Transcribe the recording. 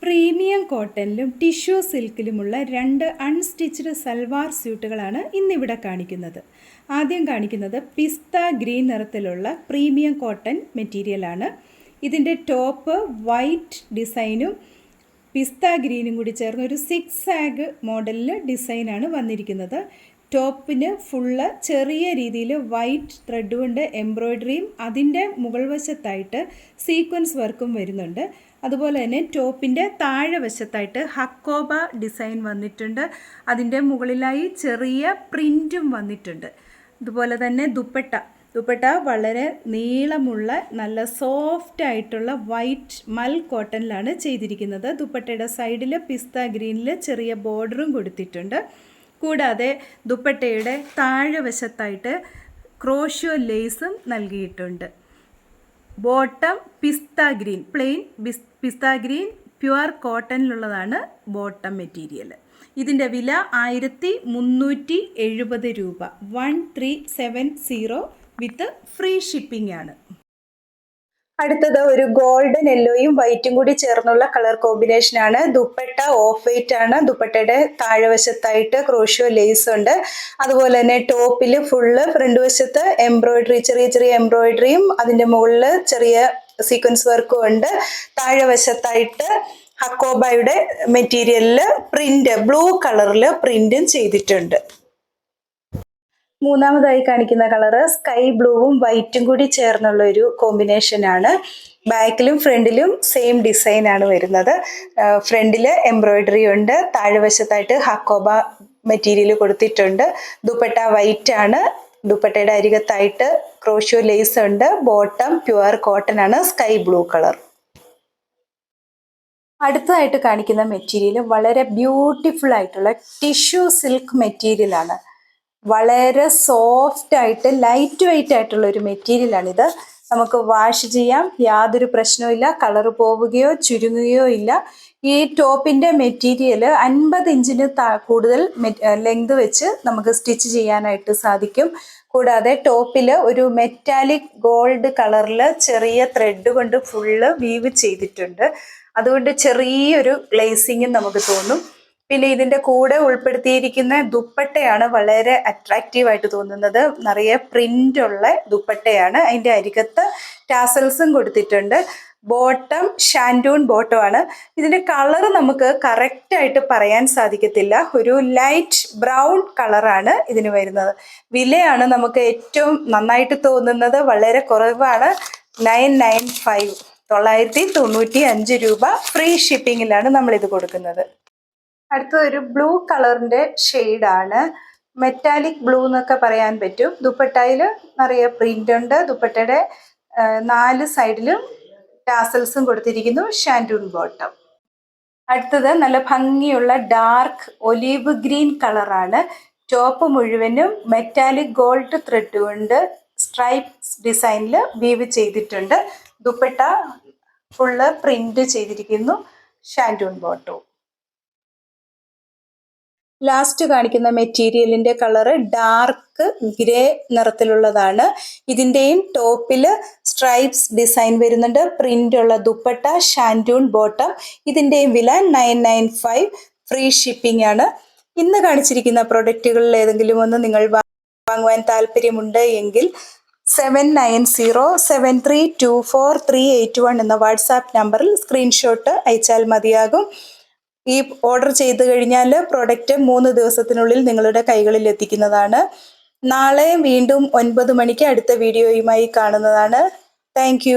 Premium കോട്ടണിലും tissue സിൽക്കിലുമുള്ള 2 unstitched salwar സ്യൂട്ടുകളാണ് ഇന്നിവിടെ കാണിക്കുന്നത്. ആദ്യം കാണിക്കുന്നത് പിസ്ത ഗ്രീൻ നിറത്തിലുള്ള പ്രീമിയം കോട്ടൺ മെറ്റീരിയലാണ്. ഇതിൻ്റെ ടോപ്പ് വൈറ്റ് ഡിസൈനും പിസ്ത ഗ്രീനും കൂടി ചേർന്ന് ഒരു 6 ആഗ് മോഡലിൽ ഡിസൈനാണ് വന്നിരിക്കുന്നത്. ടോപ്പിന് ഫുള്ള് ചെറിയ രീതിയിൽ വൈറ്റ് ത്രെഡ് കൊണ്ട് എംബ്രോയ്ഡറിയും അതിൻ്റെ മുകൾ വശത്തായിട്ട് സീക്വൻസ് വർക്കും വരുന്നുണ്ട്. അതുപോലെ തന്നെ ടോപ്പിൻ്റെ താഴെ വശത്തായിട്ട് ഹക്കോബ ഡിസൈൻ വന്നിട്ടുണ്ട്. അതിൻ്റെ മുകളിലായി ചെറിയ പ്രിൻറ്റും വന്നിട്ടുണ്ട്. അതുപോലെ തന്നെ ദുപ്പട്ട വളരെ നീളമുള്ള നല്ല സോഫ്റ്റ് ആയിട്ടുള്ള വൈറ്റ് മൽ കോട്ടണിലാണ് ചെയ്തിരിക്കുന്നത്. ദുപ്പട്ടയുടെ സൈഡിൽ പിസ്ത ഗ്രീനിൽ ചെറിയ ബോർഡറും കൊടുത്തിട്ടുണ്ട്. കൂടാതെ ദുപ്പട്ടയുടെ താഴെ വശത്തായിട്ട് ക്രോഷ്യോ ലേസും നൽകിയിട്ടുണ്ട്. ബോട്ടം പിസ്ത ഗ്രീൻ, പ്ലെയിൻ പിസ്ത ഗ്രീൻ പ്യുവർ കോട്ടണിലുള്ളതാണ് ബോട്ടം മെറ്റീരിയൽ. ഇതിൻ്റെ വില 1370 രൂപ, 1370 വിത്ത് ഫ്രീ ഷിപ്പിംഗ് ആണ്. അടുത്തത് ഒരു ഗോൾഡൻ യെല്ലോയും വൈറ്റും കൂടി ചേർന്നുള്ള കളർ കോമ്പിനേഷൻ ആണ്. ദുപ്പട്ട ഓഫ് വൈറ്റ് ആണ്. ദുപ്പട്ടയുടെ താഴെ വശത്തായിട്ട് ക്രോഷ്യോ ലേസ് ഉണ്ട്. അതുപോലെ തന്നെ ടോപ്പിൽ ഫുള്ള് ഫ്രണ്ട് വശത്ത് എംബ്രോയിഡറി, ചെറിയ ചെറിയ എംബ്രോയിഡറിയും അതിൻ്റെ മുകളിൽ ചെറിയ സീക്വൻസ് വർക്കും ഉണ്ട്. താഴെ വശത്തായിട്ട് ഹക്കോബയുടെ മെറ്റീരിയലിൽ പ്രിന്റ്, ബ്ലൂ കളറിൽ പ്രിന്റും ചെയ്തിട്ടുണ്ട്. മൂന്നാമതായി കാണിക്കുന്ന കളറ് സ്കൈ ബ്ലൂവും വൈറ്റും കൂടി ചേർന്നുള്ള ഒരു കോമ്പിനേഷൻ ആണ്. ബാക്കിലും ഫ്രണ്ടിലും സെയിം ഡിസൈൻ ആണ് വരുന്നത്. ഫ്രണ്ടിൽ എംബ്രോയിഡറി ഉണ്ട്. താഴെ വശത്തായിട്ട് ഹക്കോബ മെറ്റീരിയൽ കൊടുത്തിട്ടുണ്ട്. ദുപ്പട്ട വൈറ്റ് ആണ്. ദുപ്പട്ടയുടെ അരികത്തായിട്ട് ക്രോഷ്യോ ലേസ് ഉണ്ട്. ബോട്ടം പ്യുവർ കോട്ടൺ ആണ്, സ്കൈ ബ്ലൂ കളർ. അടുത്തതായിട്ട് കാണിക്കുന്ന മെറ്റീരിയൽ വളരെ ബ്യൂട്ടിഫുൾ ആയിട്ടുള്ള ടിഷ്യൂ സിൽക്ക് മെറ്റീരിയൽ ആണ്. വളരെ സോഫ്റ്റ് ആയിട്ട് ലൈറ്റ് വെയിറ്റ് ആയിട്ടുള്ള ഒരു മെറ്റീരിയലാണിത്. നമുക്ക് വാഷ് ചെയ്യാം, യാതൊരു പ്രശ്നവുമില്ല. കളർ പോവുകയോ ചുരുങ്ങുകയോ ഇല്ല. ഈ ടോപ്പിൻ്റെ മെറ്റീരിയൽ 50 ഇഞ്ചിന് കൂടുതൽ ലെങ്ത് വെച്ച് നമുക്ക് സ്റ്റിച്ച് ചെയ്യാനായിട്ട് സാധിക്കും. കൂടാതെ ടോപ്പിൽ ഒരു മെറ്റാലിക് ഗോൾഡ് കളറിൽ ചെറിയ ത്രെഡ് കൊണ്ട് ഫുള്ള് വീവ് ചെയ്തിട്ടുണ്ട്. അതുകൊണ്ട് ചെറിയൊരു ഗ്ലേസിങ്ങും നമുക്ക് തോന്നും. പിന്നെ ഇതിൻ്റെ കൂടെ ഉൾപ്പെടുത്തിയിരിക്കുന്ന ദുപ്പട്ടയാണ് വളരെ അട്രാക്റ്റീവ് ആയിട്ട് തോന്നുന്നത്. നിറയെ പ്രിന്റ് ഉള്ള ദുപ്പട്ടയാണ്. അതിൻ്റെ അരികത്ത് ടാസൽസും കൊടുത്തിട്ടുണ്ട്. ബോട്ടം ഷാൻഡൂൺ ബോട്ടം ആണ്. ഇതിൻ്റെ കളർ നമുക്ക് കറക്റ്റായിട്ട് പറയാൻ സാധിക്കത്തില്ല. ഒരു ലൈറ്റ് ബ്രൗൺ കളറാണ് ഇതിന് വരുന്നത്. വിലയാണ് നമുക്ക് ഏറ്റവും നന്നായിട്ട് തോന്നുന്നത്. വളരെ കുറവാണ്, 995, 995 രൂപ. ഫ്രീ ഷിപ്പിങ്ങിലാണ് നമ്മളിത് കൊടുക്കുന്നത്. അടുത്തത് ഒരു ബ്ലൂ കളറിൻ്റെ ഷെയ്ഡാണ്. മെറ്റാലിക് ബ്ലൂ എന്നൊക്കെ പറയാൻ പറ്റും. ദുപ്പട്ടയിൽ നിറയെ പ്രിന്റ് ഉണ്ട്. ദുപ്പട്ടയുടെ 4 സൈഡിലും ടാസൽസും കൊടുത്തിരിക്കുന്നു. ഷാൻഡൂൺ ബോട്ടം. അടുത്തത് നല്ല ഭംഗിയുള്ള ഡാർക്ക് ഒലീവ് ഗ്രീൻ കളറാണ്. ടോപ്പ് മുഴുവനും മെറ്റാലിക് ഗോൾഡ് ത്രെഡ് കൊണ്ട് സ്ട്രൈപ്സ് ഡിസൈനിൽ വീവ് ചെയ്തിട്ടുണ്ട്. ദുപ്പട്ട ഫുള്ള് പ്രിന്റ് ചെയ്തിരിക്കുന്നു. ഷാൻഡൂൺ ബോട്ടവും. ലാസ്റ്റ് കാണിക്കുന്ന മെറ്റീരിയലിൻ്റെ കളറ് ഡാർക്ക് ഗ്രേ നിറത്തിലുള്ളതാണ്. ഇതിൻ്റെയും ടോപ്പിൽ സ്ട്രൈപ്സ് ഡിസൈൻ വരുന്നുണ്ട്. പ്രിന്റ് ഉള്ള ദുപ്പട്ട, ഷാൻഡൂൺ ബോട്ടം. ഇതിൻ്റെയും വില 995, ഫ്രീ ഷിപ്പിംഗ് ആണ്. ഇന്ന് കാണിച്ചിരിക്കുന്ന പ്രൊഡക്റ്റുകളിൽ ഏതെങ്കിലും ഒന്ന് നിങ്ങൾ വാങ്ങുവാൻ താല്പര്യമുണ്ട് എങ്കിൽ 7990732431 എന്ന വാട്സാപ്പ് നമ്പറിൽ സ്ക്രീൻഷോട്ട് അയച്ചാൽ മതിയാകും. ഈ ഓർഡർ ചെയ്ത് കഴിഞ്ഞാൽ പ്രോഡക്റ്റ് 3 ദിവസത്തിനുള്ളിൽ നിങ്ങളുടെ കൈകളിൽ എത്തിക്കുന്നതാണ്. നാളെ വീണ്ടും 9 മണിക്ക് അടുത്ത വീഡിയോയുമായി കാണുന്നതാണ്. താങ്ക്